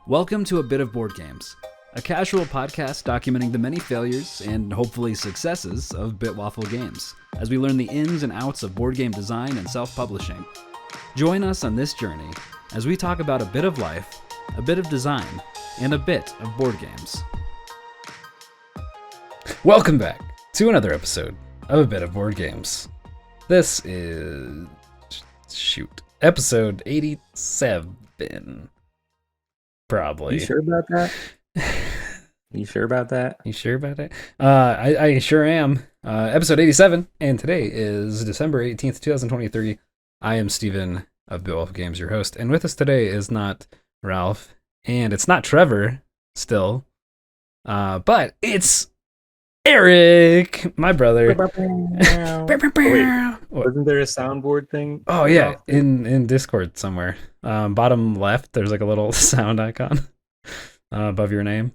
Welcome to A Bit of Board Games, a casual podcast documenting the many failures and hopefully successes of Waffle Games, as we learn the ins and outs of board game design and self-publishing. Join us on this journey as we talk about a bit of life, a bit of design, and a bit of board games. Welcome back to another episode of A Bit of Board Games. This is... episode 87. Probably. You sure about that? You sure about that? You sure about it? I sure am. Episode 87, and today is December 18th, 2023. I am Steven of Waffle Games, your host, and with us today is not Ralph, and it's not Trevor, still, but it's Eric, my brother. Wasn't there a soundboard thing? Oh yeah, in Discord somewhere. Bottom left, there's like a little sound icon above your name.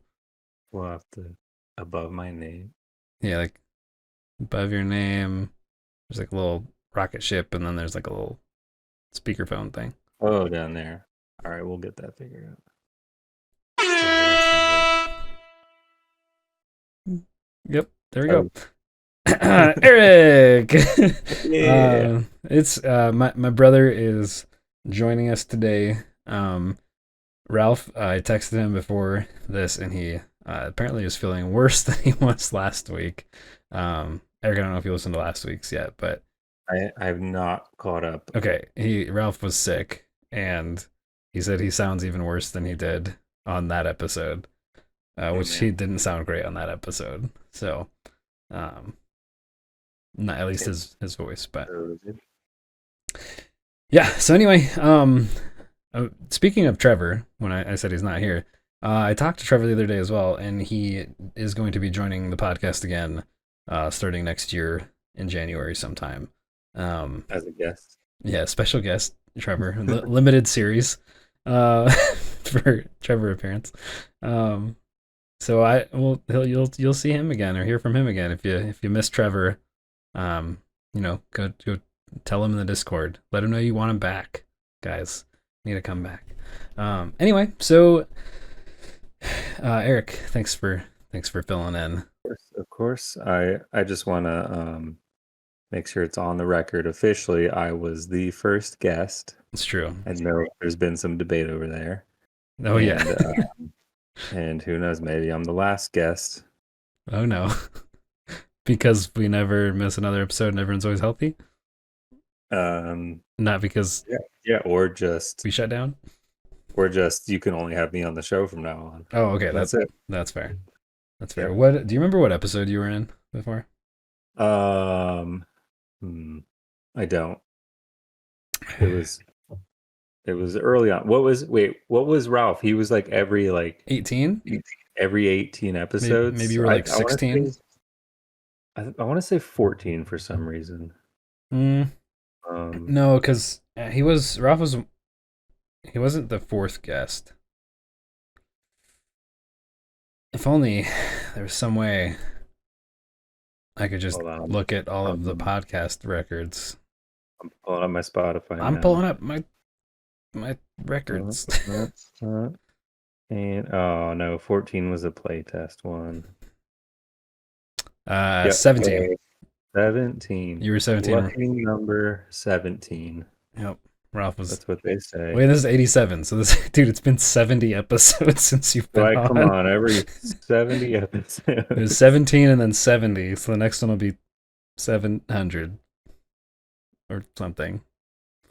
We'll have to above my name. Yeah, like above your name, there's like a little rocket ship, and then there's like a little speakerphone thing. Oh, down there. All right, we'll get that figured out. Yep, there we go. Eric! Yeah. It's my brother is joining us today. Ralph, I texted him before this, and he apparently is feeling worse than he was last week. Eric, I don't know if you listened to last week's yet, but I've not caught up. okay, Ralph was sick, and he said he sounds even worse than he did on that episode, which he didn't sound great on that episode. So, not at least his voice, but yeah. So anyway, speaking of Trevor, when I said he's not here, I talked to Trevor the other day as well, and he is going to be joining the podcast again, starting next year in January sometime. As a guest. Yeah, special guest Trevor, limited series, for Trevor appearance. So you'll see him again or hear from him again if you miss Trevor. Go tell him in the Discord. Let him know you want him back, guys. Need to come back. Anyway, so Eric, thanks for filling in. Of course. I just want to make sure it's on the record officially. I was the first guest. It's true. I know there's been some debate over there. Oh yeah. And who knows, maybe I'm the last guest. Oh no. Because we never miss another episode and everyone's always healthy? Not because yeah, or just we shut down? Or just you can only have me on the show from now on. Oh, okay. That's it. That's fair. That's fair. What do you remember what episode you were in before? I don't. It was early on. What was Ralph? He was like every 18? Every 18 episodes. Maybe you were like 16? I want to say 14 for some reason. No, because he wasn't the fourth guest. If only there was some way I could just look at all of the podcast records. I'm pulling up my Spotify. I'm pulling up my records. And oh no, 14 was a playtest one. 17. 17. You were 17. Lucky number 17. Yep. Ralph was. That's what they say. Wait, this is 87. So it's been 70 episodes since you've been on. Come on, every 70 episodes. It was 17 and then 70. So the next one will be 700 or something.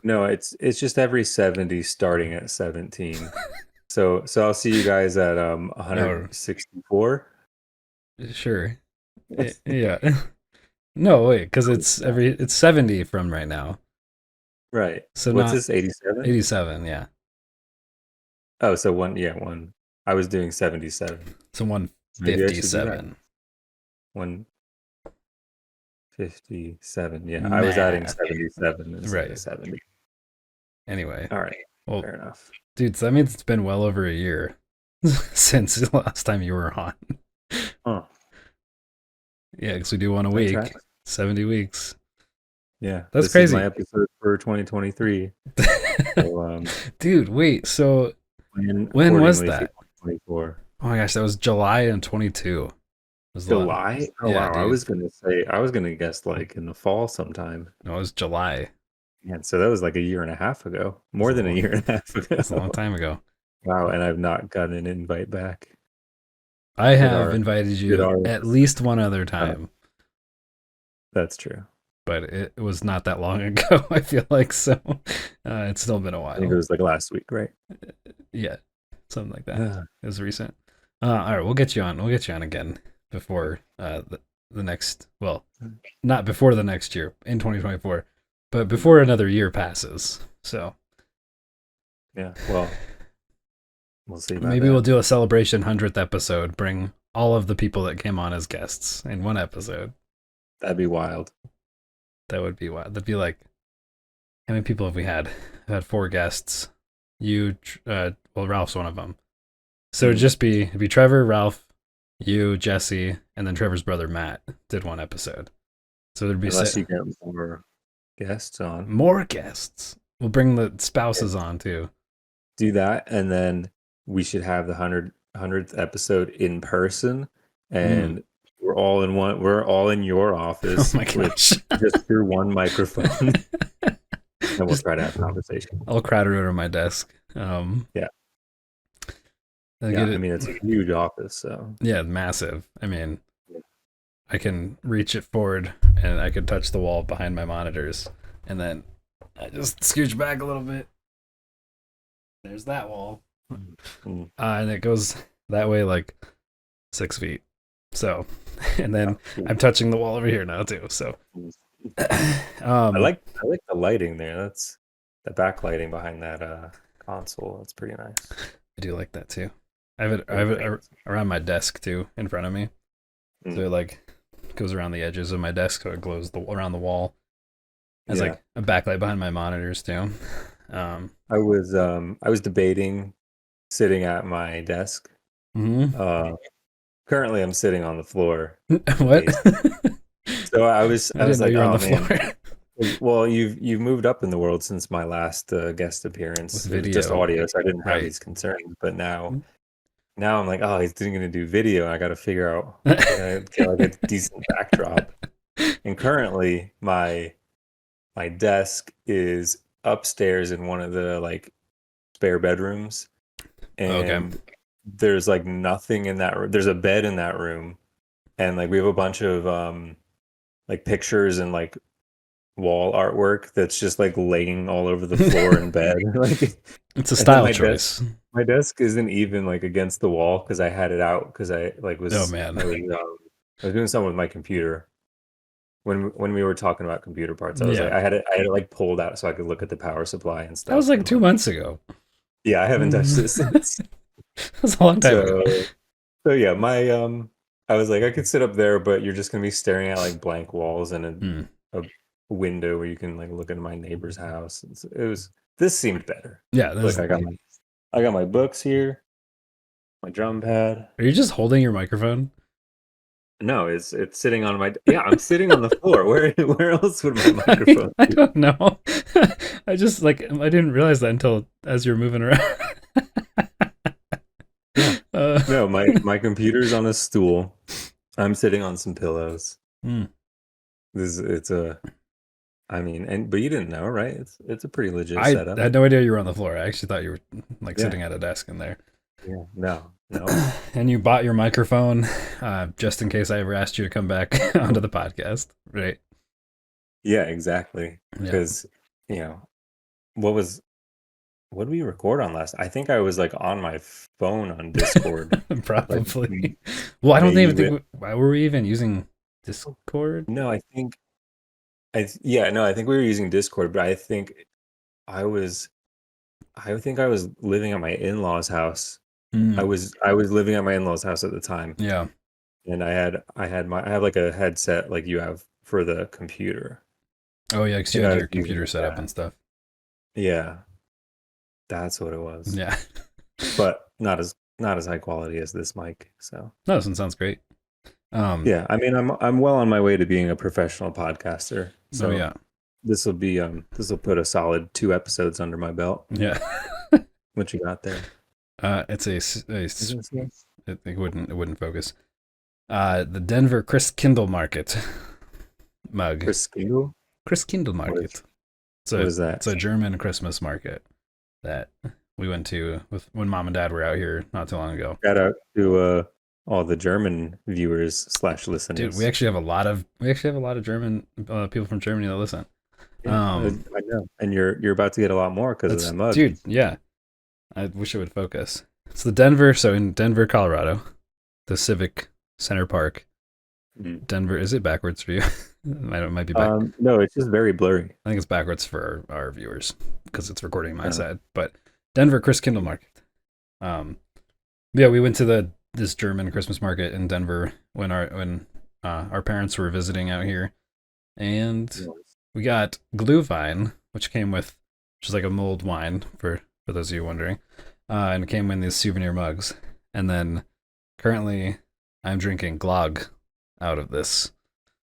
No, it's just every 70 starting at 17. So I'll see you guys at 164. Sure. Yeah. No, wait, because it's 70 from right now. Right. So what's this, 87? 87, yeah. Oh, so one. I was doing 77. So 157. 157, yeah. I was adding 77 instead of 70. Anyway. All right. Well, fair enough. Dude, so that means it's been well over a year since the last time you were on. Huh. Yeah, because we do one a week. 70 weeks. Yeah, that's crazy. Is my episode for 2023. Dude, wait. So plan When was accordingly for that? 2024. Oh my gosh, that was July in 22. Was the July? Oh Yeah, wow, dude. I was gonna guess like in the fall sometime. No, it was July. Man, so that was like a year and a half ago. That's More than a year and a half that's a long ago. time ago. Wow, and I've not gotten an invite back. I Did have our invited did you our at least one other oh, time, that's true. but it was not that long ago. I feel like so. It's still been a I think it while. was like last week, right? Yeah, something like that. It was recent. All right, we'll get you on. We'll get you on again before the next. Well, not before the next year in 2024, but before another year passes. So Yeah, well, we'll see about maybe we'll that. do a celebration 100th episode. Bring all of the people that came on as guests in one episode. That'd be wild. That would be wild. That'd be like, how many people have we had? I've had 4 guests. You, well, Ralph's one of them. So it'd be Trevor, Ralph, you, Jesse, and then Trevor's brother Matt did one episode. So there'd be Unless you get more guests on. more guests. We'll bring the spouses Yeah. on too. Do that, and then we should have the 100th episode in person, and we're all in your Oh office my with gosh. just through one microphone, and we'll Just try to have a conversation. I'll crowd it over my desk. Yeah. I'll Yeah, get I it. mean it's a huge office, so Yeah, massive. I mean, yeah. I can reach it forward and I can touch the wall behind my monitors, and then I just scooch back a little bit. There's that wall. And it goes that way like 6 feet. So, and then I'm touching the wall over here now too. So, I like the lighting there. That's the backlighting behind that console. That's pretty nice. I do like that too. I have it around my desk too, in front of me. So it like goes around the edges of my desk, so it glows around the wall. There's like a backlight behind my monitors too. I was debating sitting at my desk. Currently I'm sitting on the floor. What? So I was didn't know like, you were on oh the man. floor. Well, you've moved up in the world since my last guest appearance. With It was just video. audio, so I didn't have Right. these concerns. But now I'm like, oh, he's going to do video. I got to figure out how to get like a decent backdrop. And currently, my desk is upstairs in one of the like spare bedrooms, and there's like nothing in that room. There's a bed in that room, and like we have a bunch of like pictures and like wall artwork that's just like laying all over the floor in bed. Like it's a style choice. My desk isn't even like against the wall because I had it out because I like was Oh man. I was doing something with my computer when we were talking about computer parts. I was like I had it like pulled out so I could look at the power supply and stuff. That was like 2 months ago. Yeah, I haven't touched this since. That was a long time ago. So yeah, my I was like I could sit up there, but you're just gonna be staring at like blank walls and a window where you can like look into my neighbor's house. This seemed better. Yeah, look, I got my books here, my drum pad. Are you just holding your microphone? No, it's sitting on my I'm sitting on the floor. Where else would my microphone I don't know. I just like I didn't realize that until as you're moving around. No, my computer's on a stool. I'm sitting on some pillows. But you didn't know, right? It's a pretty legit setup. I had no idea you were on the floor. I actually thought you were like sitting at a desk in there. Yeah, no. And you bought your microphone just in case I ever asked you to come back onto the podcast, right? Yeah, exactly. Because what did we record on last? I think I was like on my phone on Discord. Probably. Like, well, I don't even think why were we even using Discord? No, I think we were using Discord, but I think I was living at my in-laws' house. I was living at my in-laws' house at the time. Yeah. And I have like a headset like you have for the computer. Oh yeah, because you had your computer set up and stuff. Yeah. That's what it was. Yeah. But not as high quality as this mic. So no, this one sounds great. Yeah, I mean I'm well on my way to being a professional podcaster. So yeah. This will put a solid 2 episodes under my belt. Yeah. What you got there? It's Is it so? it wouldn't focus. The Denver Chris Kindle Market mug. Chris Skingle? Chris Kindle What is Market. what is that? It's a German Christmas market that we went to with when mom and dad were out here not too long ago. Shout out to all the German viewers slash Dude, listeners. we actually have a lot of German people from Germany that listen. Yeah, I know. And you're about to get a lot more because of That's that mug. dude, yeah. I wish it would focus. It's the Denver, so in Denver, Colorado, the Civic Center Park. Denver, is it backwards for you? It might be back. No, it's just very blurry. I think it's backwards for our viewers because it's recording my side. But Denver Chris Kindle Market. Yeah, we went to this German Christmas market in Denver when our parents were visiting out here, and we got Glühwein, which is like a mulled wine for those of you wondering, and it came in these souvenir mugs. And then currently, I'm drinking Glögg out of this.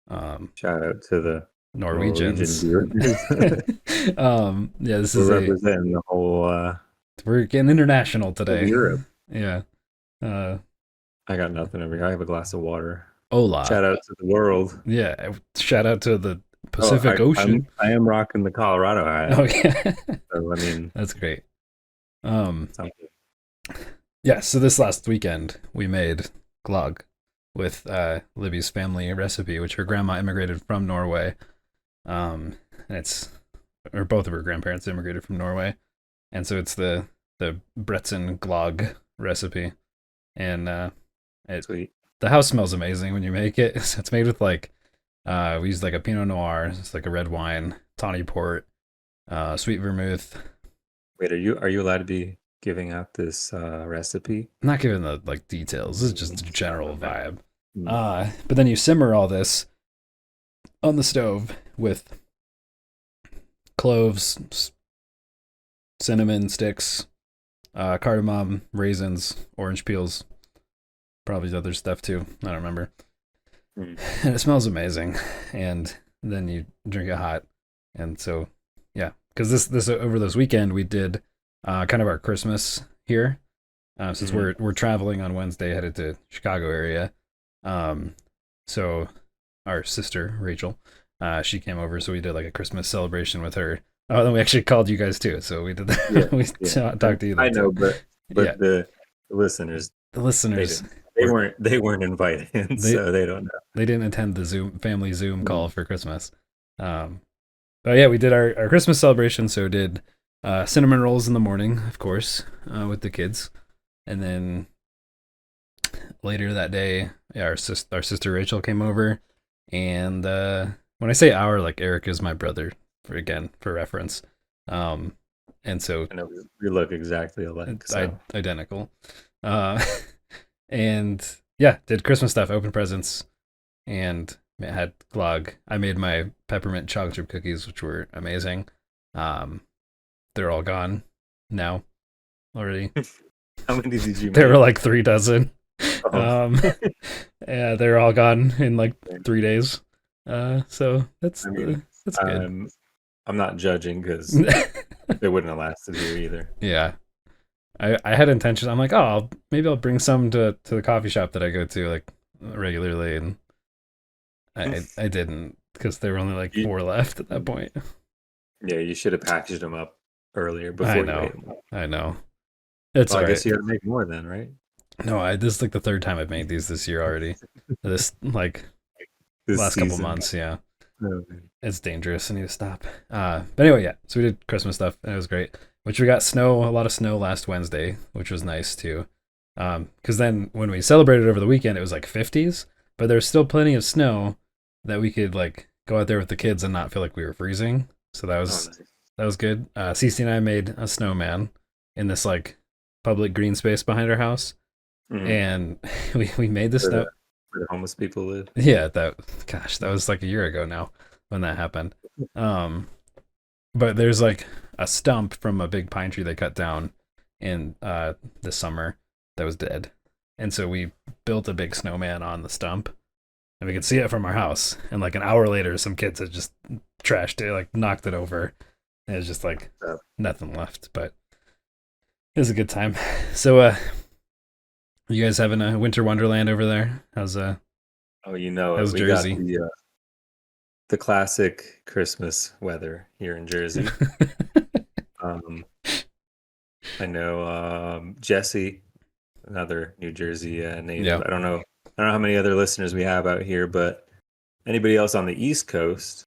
Shout out to the Norwegians. Yeah, this We're is representing the whole. We're getting international today. Europe. Yeah. I got nothing over here. I have a glass of water. Hola. Shout out to the world. Yeah. Shout out to the Pacific Ocean. I am rocking the Colorado hat. Oh yeah. So, I mean, that's great. something. Yeah. So this last weekend we made glögg with Libby's family recipe, which her grandma immigrated from Norway. And both of her grandparents immigrated from Norway, and so it's the Bretzen glögg recipe, and Sweet. The house smells amazing when you make it. It's made with like we used like a Pinot Noir, it's like a red wine, tawny port, sweet vermouth. Wait, are you allowed to be giving out this recipe? I'm not giving the like details. This is just a general vibe. But then you simmer all this on the stove with cloves, cinnamon sticks, cardamom, raisins, orange peels, probably other stuff too. I don't remember. And it smells amazing. And then you drink it hot. And so, yeah, because this over this weekend we did kind of our Christmas here. Since we're traveling on Wednesday, headed to Chicago area. So our sister Rachel, she came over, so we did like a Christmas celebration with her. Oh, then we actually called you guys too, so we did that. Yeah, talked to you. I know, too. but Yeah. the listeners, they weren't invited, so they don't know. They didn't attend the family Zoom call for Christmas. But yeah, we did our Christmas celebration. So did cinnamon rolls in the morning, of course, with the kids, and then later that day, yeah, our sister Rachel came over, and when I say our, like Eric is my brother for reference, and so I know we look exactly alike, so. Identical, and yeah, did Christmas stuff, opened presents, and had glögg. I made my peppermint chocolate chip cookies, which were amazing. They're all gone now already. How many did you make? There were like 3 dozen. Oh. Yeah, they're all gone in like 3 days. So that's good. I'm not judging because they wouldn't have lasted here either. Yeah, I had intentions. I'm like, oh, maybe I'll bring some to the coffee shop that I go to like regularly, and I didn't because there were only like 4 left at that point. Yeah, you should have packaged them up earlier before you made them. I know. It's I guess you got to make more then, right? No, this is like the 3rd time I've made these this year already. This last couple months, yeah. Oh, it's dangerous. I need to stop. But anyway, yeah. So we did Christmas stuff, and it was great. Which we got a lot of snow last Wednesday, which was nice too. Because then when we celebrated over the weekend, it was like 50s, but there was still plenty of snow that we could like go out there with the kids and not feel like we were freezing. So that was good. Cece and I made a snowman in this like public green space behind our house, and we made this snow. Where the homeless people live. Yeah, that was like a year ago now when that happened. But there's like a stump from a big pine tree they cut down in this summer that was dead. And so we built a big snowman on the stump, and we could see it from our house. And like an hour later, some kids had just trashed it, like knocked it over. And it was just like nothing left. But It was a good time. So, you guys having a winter wonderland over there? Oh, you know it. How's We got Jersey? the classic Christmas weather here in Jersey. Um, I know Jesse, another New Jersey native. Yeah, I don't know how many other listeners we have out here, but anybody else on the East Coast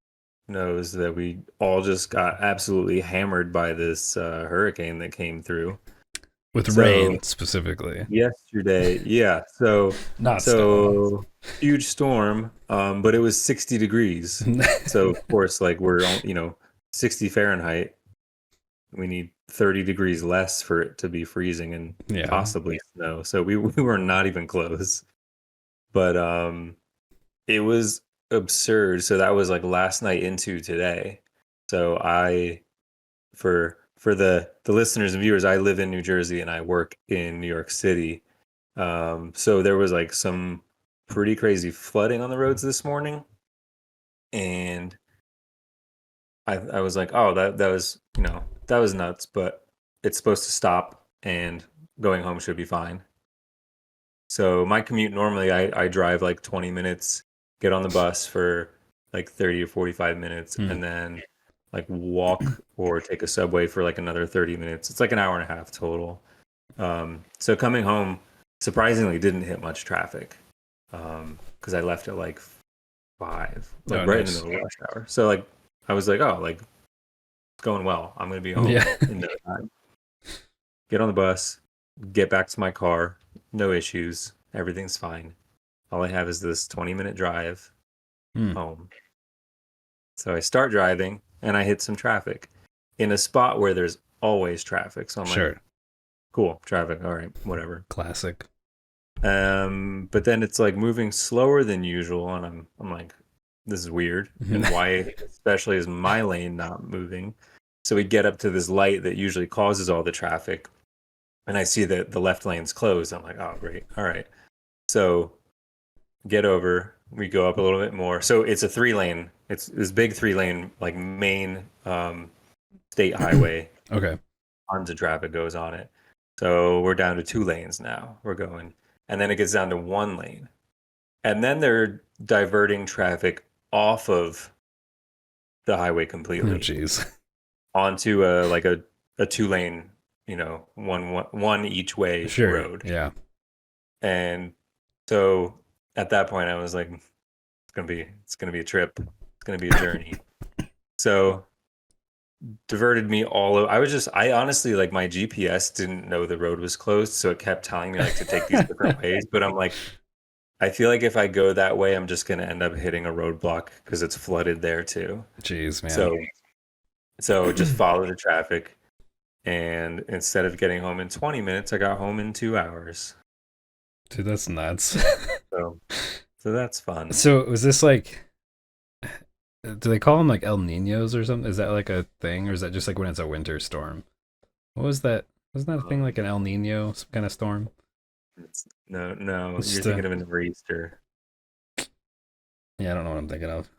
knows that we all just got absolutely hammered by this hurricane that came through. with So rain specifically, yesterday, yeah. not snow. So huge storm, but it was 60 degrees. So of course, like we're on, 60 Fahrenheit. We need 30 degrees less for it to be freezing and Yeah, possibly snow. So we were not even close. But it was absurd. So that was like last night into today. So I for the listeners and viewers, I live in New Jersey and I work in New York City. So there was like some pretty crazy flooding on the roads this morning, and I was like, oh, that was that was nuts, but it's supposed to stop and going home should be fine. So my commute normally I drive like 20 minutes, get on the bus for like 30 or 45 minutes, Hmm. and then like walk or take a subway for like another 30 minutes. It's like an hour and a half total. So coming home surprisingly didn't hit much traffic because I left at like 5, Oh, like right in the nice. middle of rush hour. So like I was like, oh, like it's going well. I'm gonna be Yeah, home in no time. Get on the bus, get back to my car, no issues, everything's fine. All I have is this 20-minute drive Hmm. home. So I start driving and I hit some traffic in a spot where there's always traffic. So I'm like, Sure. cool, traffic, all right, whatever. Classic. But then it's like moving slower than usual, and I'm like, this is weird. And why, especially, is my lane not moving? So we get up to this light that usually causes all the traffic, and I see that the left lane's closed. I'm like, oh, great, all right. So get over. We go up a little bit more. So it's a 3 lane. It's this big 3 lane, like main state highway. Okay. Tons of traffic goes on it. So we're down to 2 lanes now. We're going, and then it gets down to 1 lane, and then they're diverting traffic off of the highway Oh, completely jeez. onto a 2 lane, one each way Sure. road. Yeah. And so at that point, I was like, it's gonna be a trip. It's gonna be a journey. So diverted me I honestly, like, my GPS didn't know the road was closed, so it kept telling me like to take these different ways, but I'm like, I feel like if I go that way I'm just going to end up hitting a roadblock because it's flooded there too. Jeez, man. So just follow the traffic, and instead of getting home in 20 minutes I got home in 2 hours. Dude, that's nuts. So so that's fun. So was this like, do they call them like El Ninos or something? Is that like a thing, or is that just like when it's a winter storm? What was that? Wasn't that a thing like Um, an El Nino kind of storm? no, It's you're just thinking of a nor'easter. yeah, I don't know what I'm thinking of.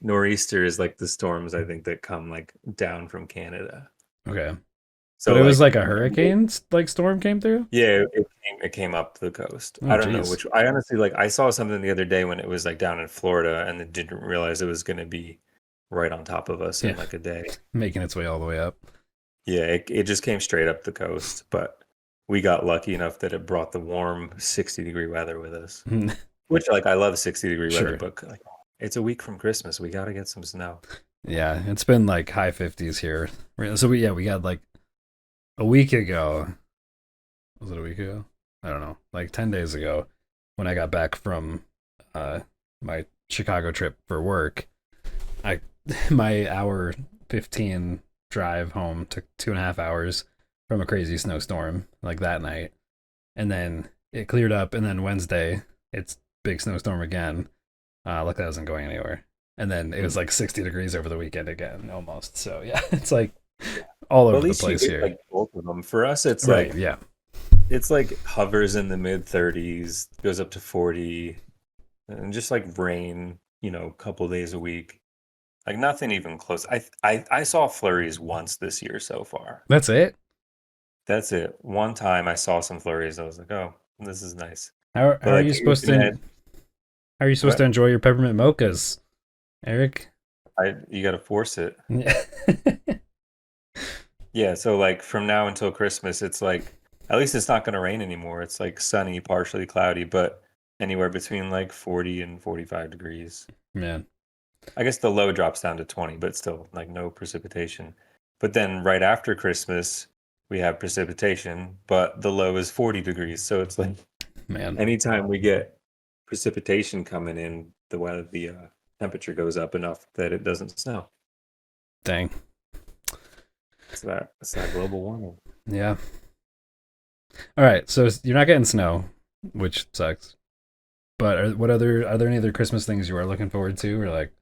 Nor'easter is like the storms I think that come like down from Canada. Okay, but So it was like like a hurricane like storm came through. yeah, it came up the coast. Oh, I don't know jeez. which. I honestly, like, I saw something the other day when it was like down in Florida, and it didn't realize it was going to be right on top of us in Yeah, like a day. making its way all the way up. Yeah, it just came straight up the coast, but we got lucky enough that it brought the warm 60-degree weather with us. Which, like, I love 60-degree weather, Sure. but like, it's a week from Christmas. We got to get some snow. Yeah, it's been like high 50s here. So we got like a week ago. Was it a week ago? I don't know. Like 10 days ago when I got back from uh my Chicago trip for work. I my hour 15 drive home took 2.5 hours from a crazy snowstorm like that night. And then it cleared up, and then Wednesday it's big snowstorm again. Luckily I wasn't going anywhere. And then it was Mhm. like 60 degrees over the weekend again, almost. So yeah, it's like all Well, at over the least you place get here. like both of them. For us, Right, yeah. it's like hovers in the mid 30s, goes up to 40, and just like rain, a couple days a week. Like nothing even close. I saw flurries once this year so far. That's it. That's it. One time I saw some flurries. I was like, oh, this is nice. How But are like you you supposed can to add, how are you supposed to what? enjoy your peppermint mochas, Eric? You got to force it. Yeah. Yeah. So like from now until Christmas, it's like at least it's not going to rain anymore. It's like sunny, partially cloudy, but anywhere between like 40 and 45 degrees. Man, I guess the low drops down to 20, but still like no precipitation. But then right after Christmas, we have precipitation, but the low is 40 degrees. So it's like man, anytime we get precipitation coming in, the temperature goes up enough that it doesn't snow. dang. It's that global warming. Yeah. All right, so you're not getting snow, which sucks. But are there any other Christmas things you are looking forward to, or like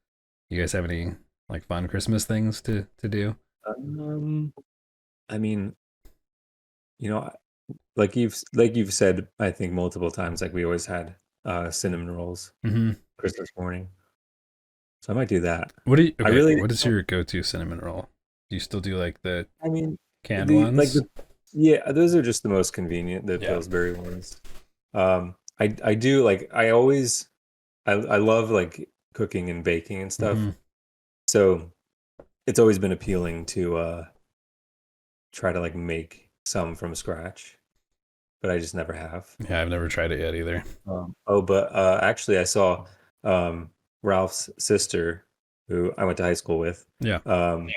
you guys have any like fun Christmas things to do? Um, I mean, you know, like you've said, I think multiple times, like we always had cinnamon rolls Mm-hmm. Christmas morning. So I might do that. What do you I okay? really, What is your go-to cinnamon roll? Do you still do like the I mean, canned the like ones? the yeah, those are just the most convenient, the Yeah. Pillsbury ones. I do like I love like cooking and baking and stuff. Mm-hmm. So it's always been appealing to try to like make some from scratch, but I just never have. Yeah, I've never tried it yet either. Oh, but actually, I saw um, Ralph's sister, who I went to high school with. Yeah. Um,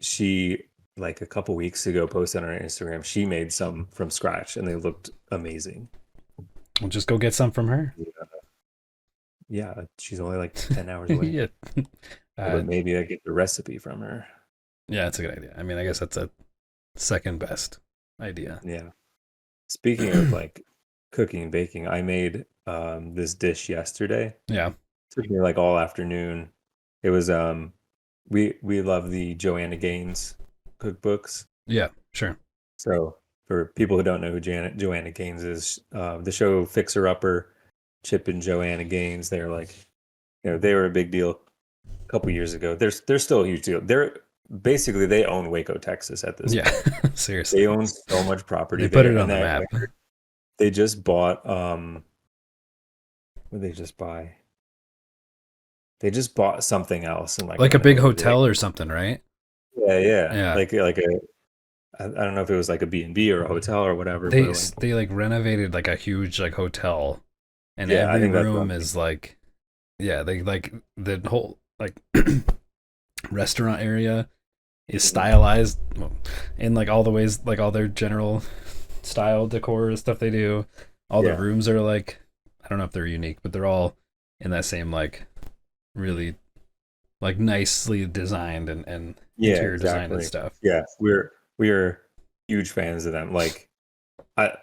she like a couple weeks ago posted on her Instagram. She made some from scratch, and they looked amazing. We'll just go get some from her. Yeah, yeah, she's only like 10 hours away, Yeah. but Uh, maybe I get the recipe from her. yeah, that's a good idea. I mean, I guess that's a second best idea. Yeah. Speaking of like cooking and baking, I made this dish yesterday. Yeah. Took me like all afternoon. It was we love the Joanna Gaines cookbooks. Yeah. Sure. So for people who don't know who Joanna Gaines is, the show Fixer Upper, Chip and Joanna Gaines, they're like, they were a big deal a couple years ago. They're still a huge deal. They own Waco, Texas at this Yeah. point. They Seriously. own so much property They put there, it and on the map. they just bought what did they just buy? They just bought something else in like Like a big another hotel or something, right? yeah, yeah. Yeah. Like a I don't know if it was like a B&B or a hotel or whatever, They but like they like renovated like a huge like hotel, and yeah, I every think that's what room I'm is thinking. like, yeah, they like the whole like restaurant area is Mhm. stylized well, in like all the ways, like all their general style decor stuff they do. All the Yeah. rooms are like, I don't know if they're unique, but they're all in that same like really like nicely designed and Yeah, interior design and exactly. stuff. Yeah, we're huge fans of them. Like I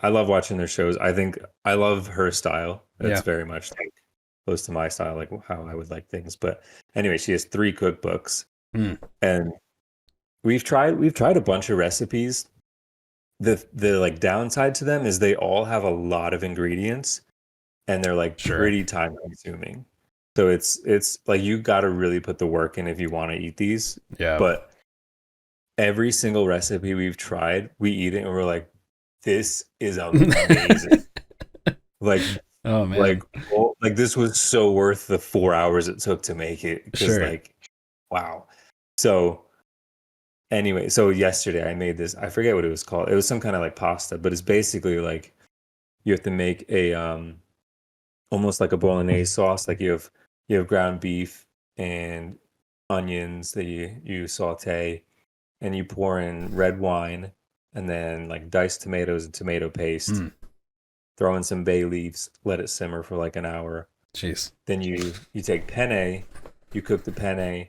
I love watching their shows. I think I love her style. It's Yeah. very much like close to my style, like how I would like things. But anyway, she has three cookbooks Mm, and we've tried a bunch of recipes. The like downside to them is they all have a lot of ingredients and they're like sure. pretty time consuming. So it's like you got to really put the work in if you want to eat these. Yeah. But every single recipe we've tried, we eat it and we're like, this is amazing. Like Oh like man. like this was so worth the 4 hours it took to make it because Sure. like wow. So anyway, so yesterday I made this. I forget what it was called. It was some kind of like pasta, but it's basically like you have to make a almost like a bolognese sauce. Like you have ground beef and onions that you saute, and you pour in red wine, and then like diced tomatoes and tomato paste. Mm, Throw in some bay leaves, let it simmer for like an hour. jeez. Then you take penne, you cook the penne,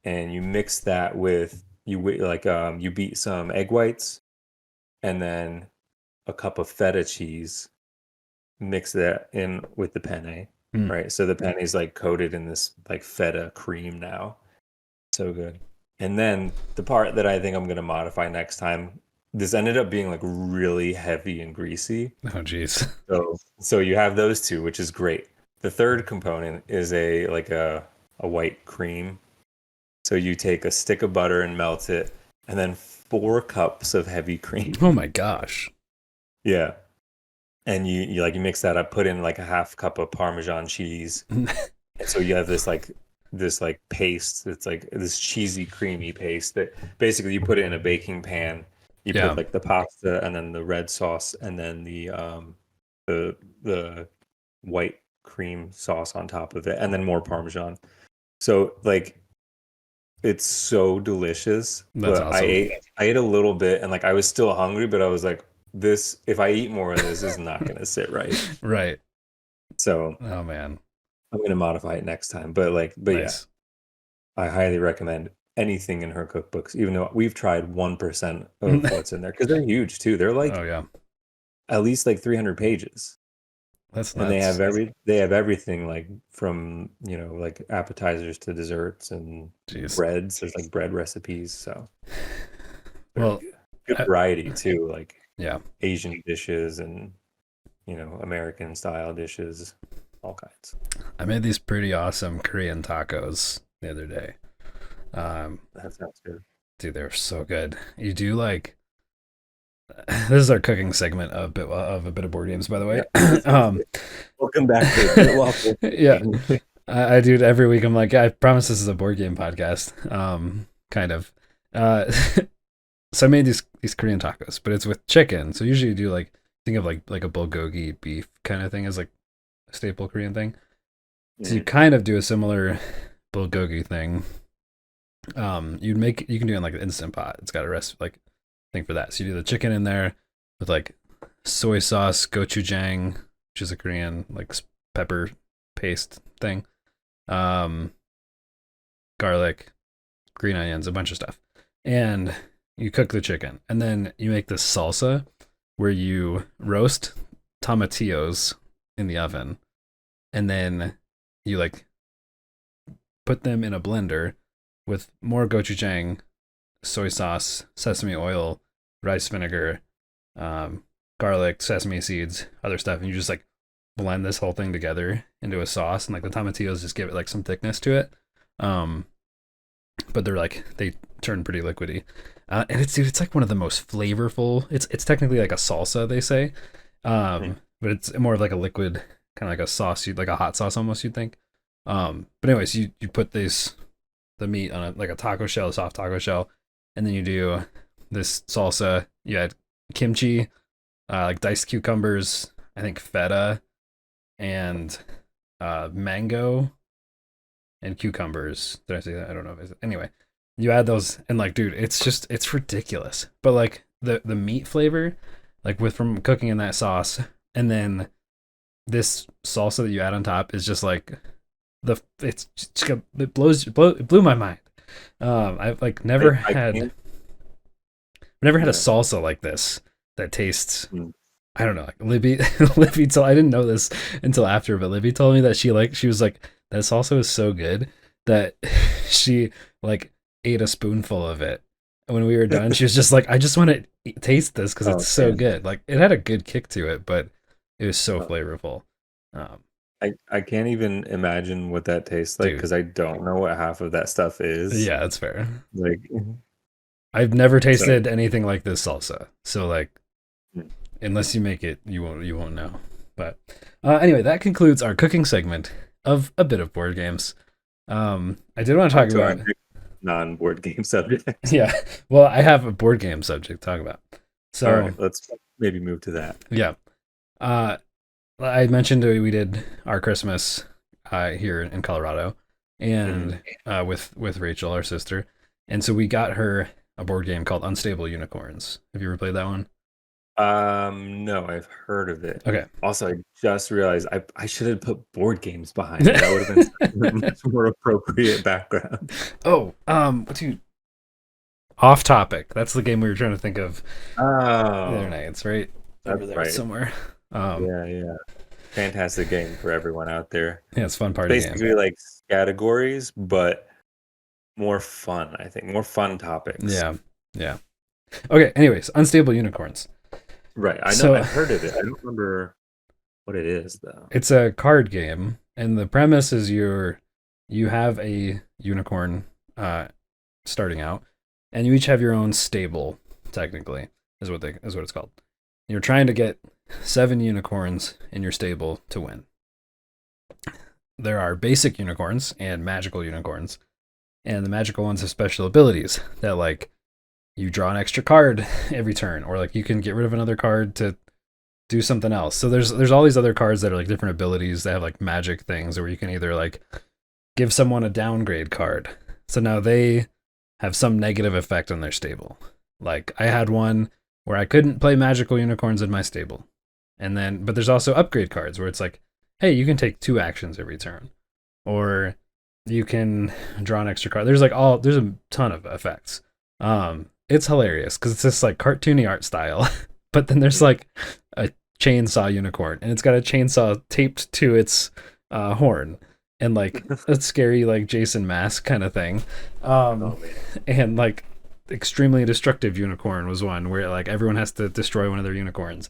and you mix that with you beat some egg whites, and then a cup of feta cheese, mix that in with the penne, Mm. right? So the penne is like coated in this like feta cream now. So good. And then the part that I think I'm gonna modify next time, this ended up being like really heavy and greasy. Oh jeez. So you have those two, which is great. The third component is a white cream. So you take a stick of butter and melt it, and then 4 cups of heavy cream. Oh my gosh. Yeah. And you mix that up, put in like a half cup of Parmesan cheese. And so you have this paste that's like this cheesy, creamy paste that basically you put it in a baking pan. You Yeah. put like the pasta and then the red sauce and then the white cream sauce on top of it and then more Parmesan. So like it's so delicious. That's But awesome. I ate a little bit and like I was still hungry, but I was like, this if I eat more of this is not gonna sit right. Right. So Oh man. I'm gonna modify it next time. But yeah, Nice. I highly recommend anything in her cookbooks, even though we've tried 1% of what's in there because they're huge too. They're like Oh yeah. at least like 300 pages. That's And nuts. they have everything like from, like appetizers to desserts and Jeez. breads. There's like bread recipes, so Well, good variety too, like yeah. Asian dishes and American style dishes, all kinds. I made these pretty awesome Korean tacos the other day. That sounds good. Dude, they're so good. You do like this is our cooking segment of a bit of board games, by the way. Yeah. Welcome back to Waffle. Yeah, I do it every week. I'm like, I promise this is a board game podcast. Kind of. So I made these Korean tacos, but it's with chicken. So usually you do like think of like a bulgogi beef kind of thing as like a staple Korean thing. So you kind of do a similar bulgogi thing. You can do it in like an instant pot. It's got a recipe like thing for that. So you do the chicken in there with like soy sauce, gochujang, which is a Korean like pepper paste thing, garlic, green onions, a bunch of stuff, and you cook the chicken, and then you make this salsa where you roast tomatillos in the oven, and then you like put them in a blender with more gochujang, soy sauce, sesame oil, rice vinegar, garlic, sesame seeds, other stuff, and you just like blend this whole thing together into a sauce, and like the tomatillos just give it like some thickness to it. But they turn pretty liquidy, and it's like one of the most flavorful. It's technically like a salsa, they say, but it's more of like a liquid, kind of like a sauce, like a hot sauce almost, you'd think. But anyways, you put the meat on like a taco shell, a soft taco shell, and then you do this salsa. You add kimchi, like diced cucumbers, I think feta, and mango and cucumbers. Did I say that? I don't know. Anyway, you add those, and like, dude, it's ridiculous. But like the meat flavor, like from cooking in that sauce, and then this salsa that you add on top is just like it blew my mind. I've like never had a salsa like this that tastes. I don't know. Like Libby told, I didn't know this until after, but Libby told me that she was like, that salsa is so good that she like ate a spoonful of it. And when we were done, she was just like, I just want to taste this because it's so good. Like it had a good kick to it, but it was so flavorful. I can't even imagine what that tastes like because I don't know what half of that stuff is. Yeah, that's fair. Like I've never tasted anything like this salsa. So like unless you make it, you won't know. But anyway, that concludes our cooking segment of a bit of board games. I did want to talk about non-board game subject. Yeah. Well, I have a board game subject to talk about. So let's maybe move to that. Yeah. I mentioned we did our Christmas here in Colorado, and with Rachel, our sister, and so we got her a board game called Unstable Unicorns. Have you ever played that one? No, I've heard of it. Okay. Also, I just realized I should have put board games behind it. That would have been much more appropriate background. Oh, off topic. That's the game we were trying to think of the other night. It's right over there somewhere. Yeah. Fantastic game for everyone out there. Yeah, it's a fun party game. Basically like categories, but more fun, I think. More fun topics. Yeah. Okay, anyways, Unstable Unicorns. Right. I know I've heard of it. I don't remember what it is though. It's a card game, and the premise is you have a unicorn starting out, and you each have your own stable. technically, is what it's called. You're trying to get 7 unicorns in your stable to win. There are basic unicorns and magical unicorns, and the magical ones have special abilities that, like, you draw an extra card every turn, or like you can get rid of another card to do something else. So there's all these other cards that are like different abilities that have like magic things, or you can either like give someone a downgrade card. So now they have some negative effect on their stable. Like I had one where I couldn't play magical unicorns in my stable. And then but there's also upgrade cards where it's like, hey, you can take 2 actions every turn. Or you can draw an extra card. There's a ton of effects. It's hilarious because it's this like cartoony art style, but then there's like a chainsaw unicorn, and it's got a chainsaw taped to its horn, and like a scary like Jason mask kind of thing. And like extremely destructive unicorn was one where like everyone has to destroy one of their unicorns.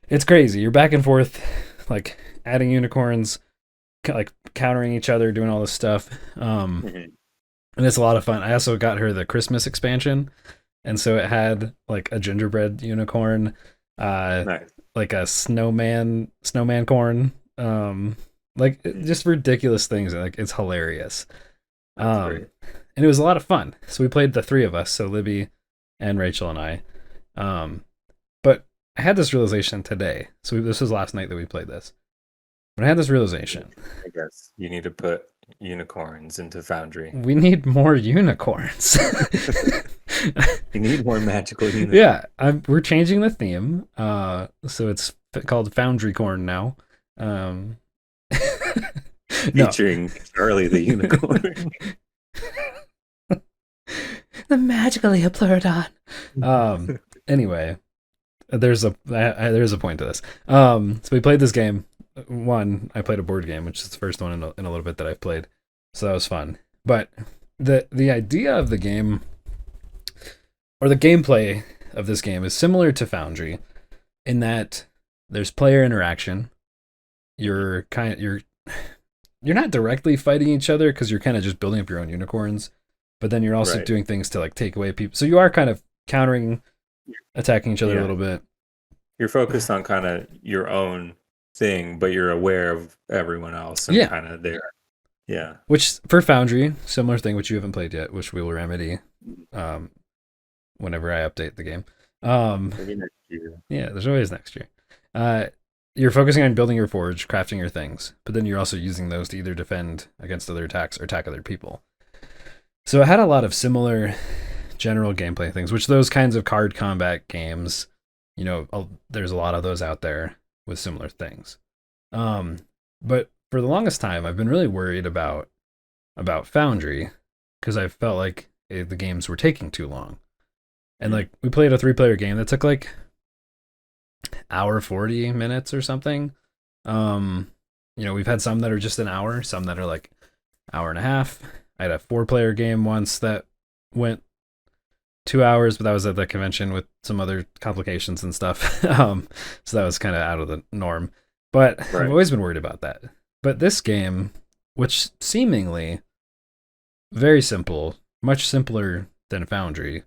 It's crazy. You're back and forth, like adding unicorns, like countering each other, doing all this stuff. And it's a lot of fun. I also got her the Christmas expansion, and so it had like a gingerbread unicorn, Nice. like a snowman corn, like just ridiculous things. Like it's hilarious. Great. And it was a lot of fun. So we played the 3 of us, so Libby and Rachel and I. But I had this realization today. So this was last night that we played this. But I had this realization. I guess you need to put unicorns into Foundry. We need more unicorns. You need more magical unicorns. Yeah, we're changing the theme. So it's called Foundry Corn now. Featuring Charlie the unicorn. The magically Pleurodon. Anyway, there's a point to this. So we played this game. I played a board game, which is the first one in a little bit that I've played, so that was fun. But the idea of the game, or the gameplay of this game, is similar to Foundry, in that there's player interaction. You're not directly fighting each other because you're kind of just building up your own unicorns, but then you're also doing things to like take away people. So you are kind of countering, attacking each other a little bit. You're focused on kind of your own thing, but you're aware of everyone else and kind of there. Yeah. Which for Foundry, similar thing, which you haven't played yet, which we will remedy whenever I update the game. Maybe next year. Yeah, there's always next year. You're focusing on building your forge, crafting your things, but then you're also using those to either defend against other attacks or attack other people. So it had a lot of similar general gameplay things, which those kinds of card combat games, there's a lot of those out there with similar things. But for the longest time, I've been really worried about Foundry because I felt like the games were taking too long. And like we played a 3-player game that took like hour 40 minutes or something. We've had some that are just an hour, some that are like hour and a half. I had a 4-player game once that went 2 hours, but that was at the convention with some other complications and stuff. So that was kind of out of the norm. But I've always been worried about that. But this game, which seemingly very simple, much simpler than Foundry,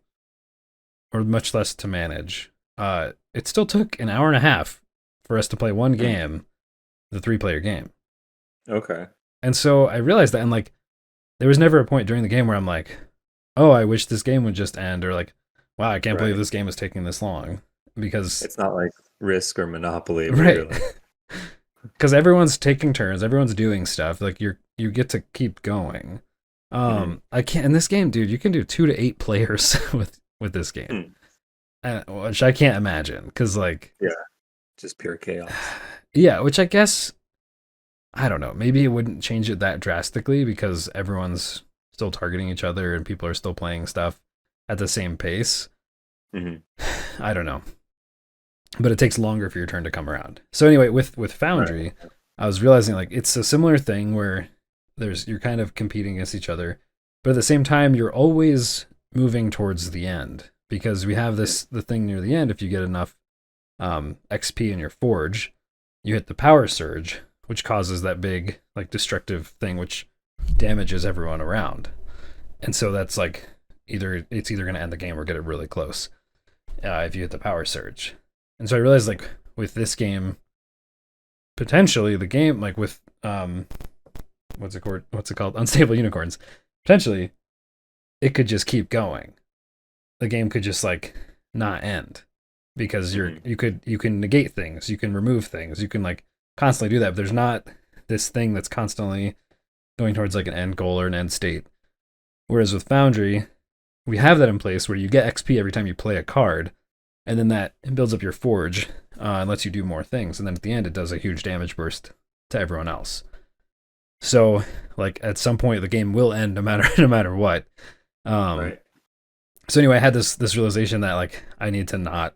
or much less to manage, it still took an hour and a half for us to play one game, the 3-player game. Okay. And so I realized that, and like, there was never a point during the game where I'm like, oh, I wish this game would just end, or like, wow, I can't believe this game is taking this long, because it's not like Risk or Monopoly, right? Because everyone's taking turns, everyone's doing stuff. Like you get to keep going. I can't in this game, dude. You can do 2 to 8 players with this game, which I can't imagine. Because like, just pure chaos. Yeah, which I guess, I don't know. Maybe it wouldn't change it that drastically because everyone's still targeting each other and people are still playing stuff at the same pace. I don't know. But it takes longer for your turn to come around. So anyway, with Foundry, I was realizing like it's a similar thing where you're kind of competing against each other, but at the same time you're always moving towards the end, because we have the thing near the end. If you get enough XP in your forge, you hit the power surge, which causes that big like destructive thing which damages everyone around. And so that's like it's either going to end the game or get it really close. if you hit the power surge. And so I realized like with this game, potentially the game like with what's it called, unstable unicorns, potentially it could just keep going. The game could just like not end because you can negate things, you can remove things, you can like constantly do that. But there's not this thing that's constantly going towards like an end goal or an end state. Whereas with Foundry, we have that in place where you get XP every time you play a card, and then that builds up your forge and lets you do more things. And then at the end, it does a huge damage burst to everyone else. So, like at some point, the game will end no matter what. Right. So anyway, I had this realization that like I need to not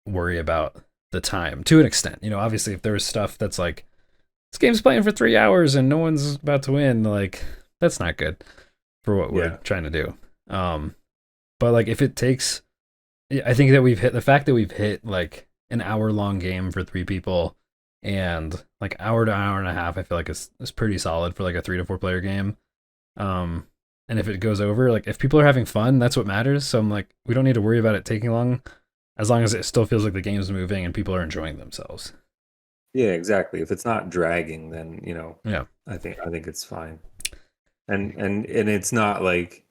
worry about the time to an extent. You know, obviously, if there's stuff that's like this game's playing for 3 hours and no one's about to win, like that's not good for what we're trying to do. But like if it takes, I think that the fact that we've hit like an hour-long game for 3 people and like hour to hour and a half, I feel like is pretty solid for like a 3 to 4 player game. And if it goes over, like if people are having fun, that's what matters. So I'm like, we don't need to worry about it taking long, as long as it still feels like the game's moving and people are enjoying themselves. Yeah, exactly. If it's not dragging, then Yeah, I think it's fine. And it's not like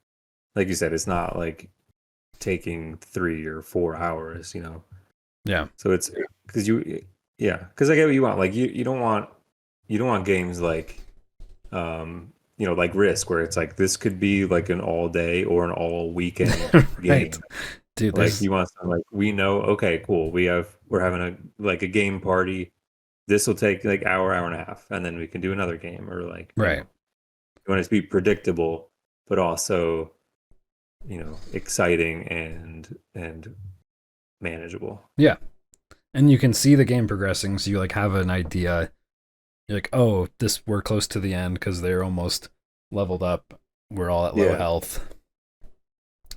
you said, it's not like taking 3 or 4 hours. Yeah. So it's because because I get what you want. Like you don't want games like like Risk, where it's like this could be like an all day or an all weekend game. Right. Dude, Like you want something like, we know, okay, cool. We're having a game party. This will take like hour and a half, and then we can do another game, or like right. You want it to be predictable, but also, exciting and manageable. Yeah. And you can see the game progressing, so you like have an idea. You're like, oh, we're close to the end because they're almost leveled up. We're all at low health.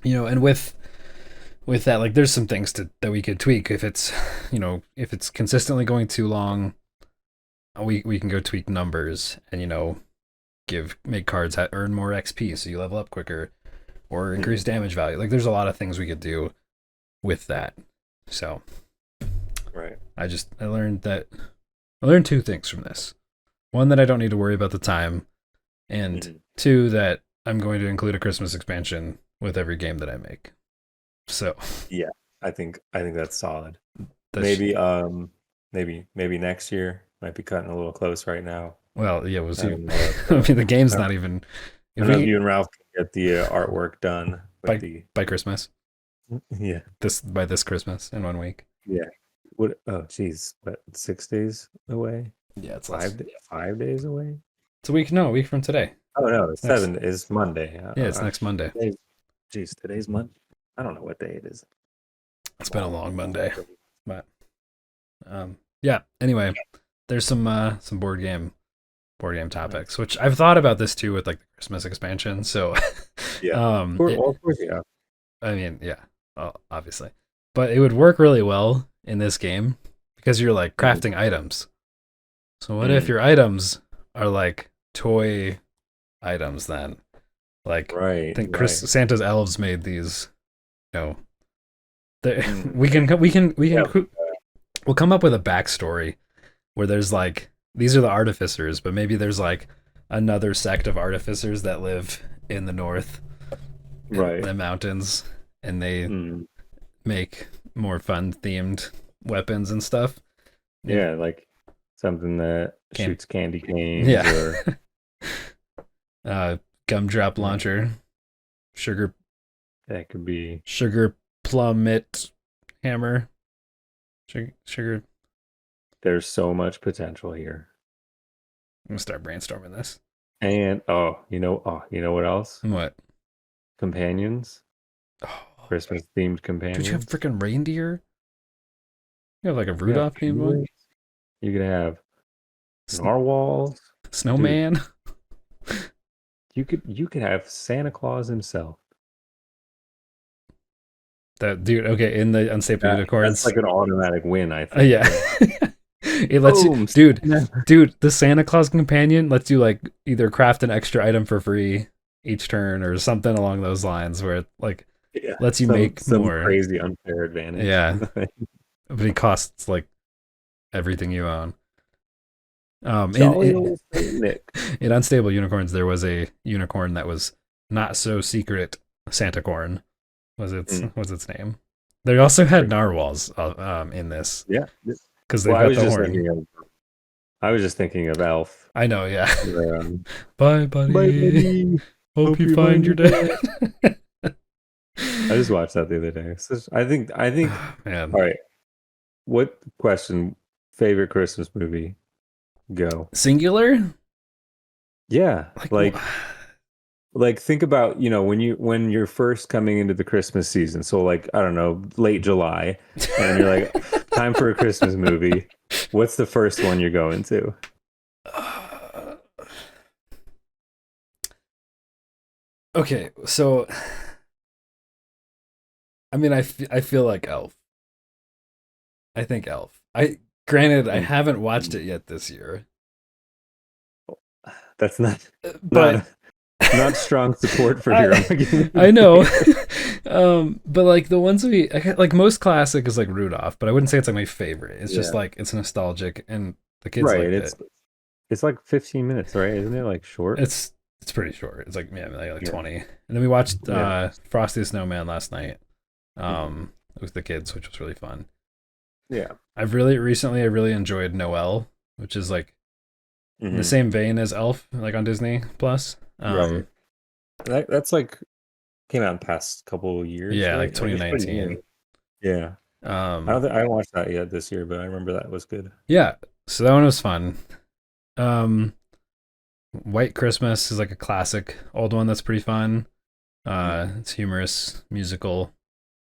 And with that, like there's some things that we could tweak. If it's consistently going too long, we can go tweak numbers and make cards earn more XP so you level up quicker, or increase damage value. Like there's a lot of things we could do with that. So right. I learned 2 things from this. 1, that I don't need to worry about the time, and 2, that I'm going to include a Christmas expansion with every game that I make. So yeah, I think that's solid. Maybe next year. Might be cutting a little close right now. Well, yeah, we'll see. I mean, the game's not even. I know you and Ralph can get the artwork done by Christmas. Yeah. By this Christmas in 1 week. Yeah. What? Oh, geez. What? 6 days away? Yeah, it's 5 days away. It's a week from today. Oh no, 7 is Monday. Yeah, it's next Monday. Today's Monday. I don't know what day it is. It's been a long Monday, but yeah. Anyway, there's some board game topics, which I've thought about this too with like the Christmas expansion. So yeah, of course, yeah. I mean, yeah, obviously, but it would work really well in this game because you're like crafting items. So what if your items are like toy items then? Like, right, I think Santa's elves made these. We can we'll come up with a backstory where there's like, these are the artificers, but maybe there's like another sect of artificers that live in the north, right, in the mountains, and they make more fun themed weapons and stuff. Yeah, like something that shoots candy canes. Yeah. Or gumdrop launcher, sugar. That could be sugar plummet hammer. Sugar. There's so much potential here. I'm gonna start brainstorming this. And you know what else? What? Companions. Christmas themed companions. Dude, you have freaking reindeer? You have like a Rudolph themed one? You could have narwhals. Snowman. Dude, you could have Santa Claus himself. That dude, okay, in the unstable unicorns. That's like an automatic win, I think. Yeah. It lets you, dude, the Santa Claus companion lets you like either craft an extra item for free each turn or something along those lines, where like Yeah, lets you make some more. crazy unfair advantage. Yeah, but it costs like everything you own. In, Jolly in old Saint Nick. in Unstable Unicorns, there was a unicorn that was not so secret. Santa Corn was its name. They also had narwhals in this Yeah. because they've Well, got the horn. I was just thinking of Elf. I know, yeah. Um, Bye, Bye, buddy. buddy. Hope Hope you you find find your your dad. dad. I just watched that the other day. I think. Man, All right. What question? Favorite Christmas movie? Go. singular? Yeah, Like, like think about, when you're first coming into the Christmas season. So like, I don't know, late July, and you're like, time for a Christmas movie. What's the first one you're going to? okay, so I mean, I feel like Elf. I think Elf. Granted, I Mm, haven't watched mm. it yet this year, That's not but not not strong support for your I argument I know. there. But like the ones like most classic is like Rudolph, but I wouldn't say it's like my favorite. It's just Yeah, like it's nostalgic and the kids right. liked it. It's like 15 minutes, right? Isn't it like short? It's pretty short. It's like like Yeah, 20. And then we watched yeah. Frosty the Snowman last night Hmm. with the kids, which was really fun. Yeah. I really enjoyed Noel, which is like in the Hmm. same vein as Elf, like on Disney Plus. Right. That's like came out in the past couple of years, Yeah, like right? Like it's pretty 2019. new. Yeah. Um, I haven't watched that yet this year, but I remember that was good. yeah, so that one was fun. Um, White Christmas is like a classic old one that's pretty fun. Mm. It's humorous, musical.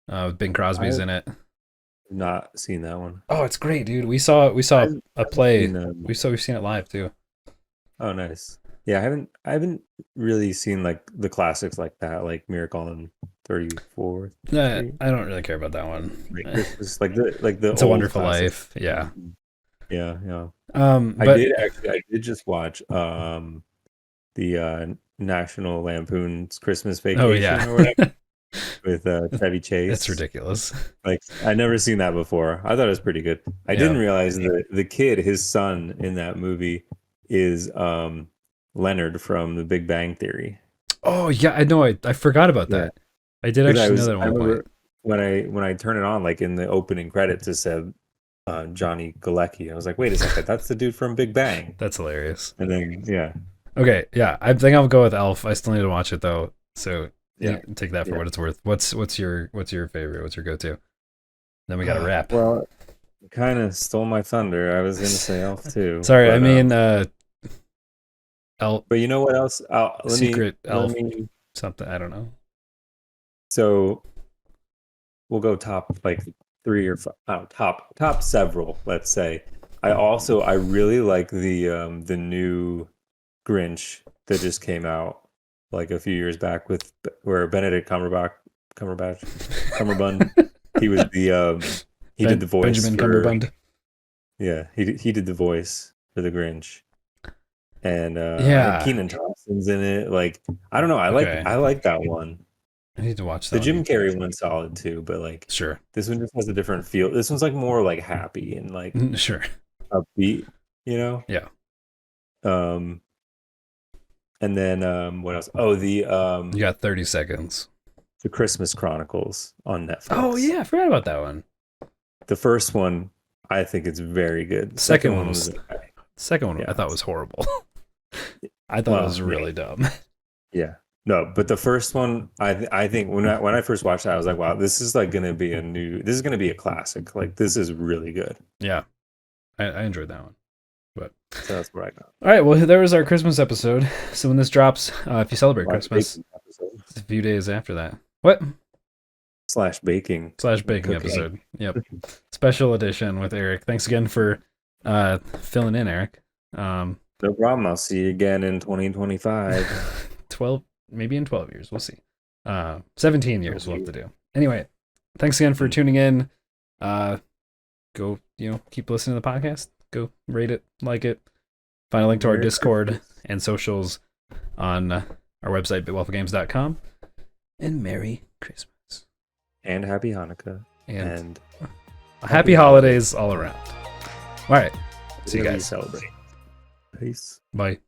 With Bing Crosby's I've in it. not seen that one. Oh, it's great, dude. We saw a I've play. seen We've seen it live too. oh nice. Yeah, I haven't really seen like the classics like that, like Miracle on 34th Street, I don't really care about that one. like Christmas, like the It's a old Wonderful classics. Life. Yeah. Mhm. Yeah, yeah. But I did just watch the National Lampoon's Christmas oh Vacation yeah, or whatever with Chevy it's Chase. ridiculous. Like I'd never seen that before. I thought it was pretty good. I Yeah. didn't realize that the kid, his son in that movie, is Leonard from The Big Bang Theory. Oh yeah, I know. I forgot about Yeah, that. I did because actually know that at I one point. remember when I turn it on, like in the opening credits, it said Johnny Galecki. I was like, wait a second, that's the dude from Big Bang. That's hilarious. And then yeah, Okay, yeah, I think I'll go with Elf. I still need to watch it though, so yeah, take that for yeah. what it's worth. What's your favorite? What's your go-to? Then we got to wrap. Well, kind of stole my thunder. I was gonna say Elf too, Sorry, I but mean Elf, but you know what else? Secret Let Elf, me. something. I don't know. So we'll go top like three or five, top several. Let's say. I really like the new Grinch that just came out like a few years back with where Benedict Cumberbund, he was the he did the voice Benjamin for, Cumberbund. yeah, he did the voice for the Grinch. And I think Yeah. Keenan Thompson's in it. Like I don't know, Okay. I like that one. I need to watch The that Jim one. Carrey one's solid too, but like Sure. this one just has a different feel. This one's like more like happy and like Sure. upbeat, you know? Yeah. Um and then what else? Oh, You got 30 seconds. the Christmas Chronicles on Oh Netflix. yeah, I forgot about that one. The first one, I think it's very good. The Second second one one was was okay. second one I Yeah. thought was horrible. I thought it Well, was yeah. really dumb. Yeah. No, but the first one, I think when I first watched it, I was like, wow, this is like gonna be this is gonna be a classic. Like this is really good. Yeah. I enjoyed that one. But So that's where I got. all right, well there was our Christmas episode. So when this drops, if you celebrate Slash Christmas, baking episode. it's a few days after that. What? Slash baking. / baking Cooking. episode. Yep. Special edition with Eric. Thanks again for filling in, Eric. No problem. I'll see you again in 2025. 12, maybe in 12 years. We'll see. 17 years we'll have to do. Anyway, thanks again for tuning in. Go, keep listening to the podcast. Go rate it, like it. Find a link to our Merry Discord Christmas. and socials on our website, bitwafflegames.com. And Merry Christmas. and happy Hanukkah. And And happy holidays all around. All right. See you whatever guys. celebrate. Peace. Bye.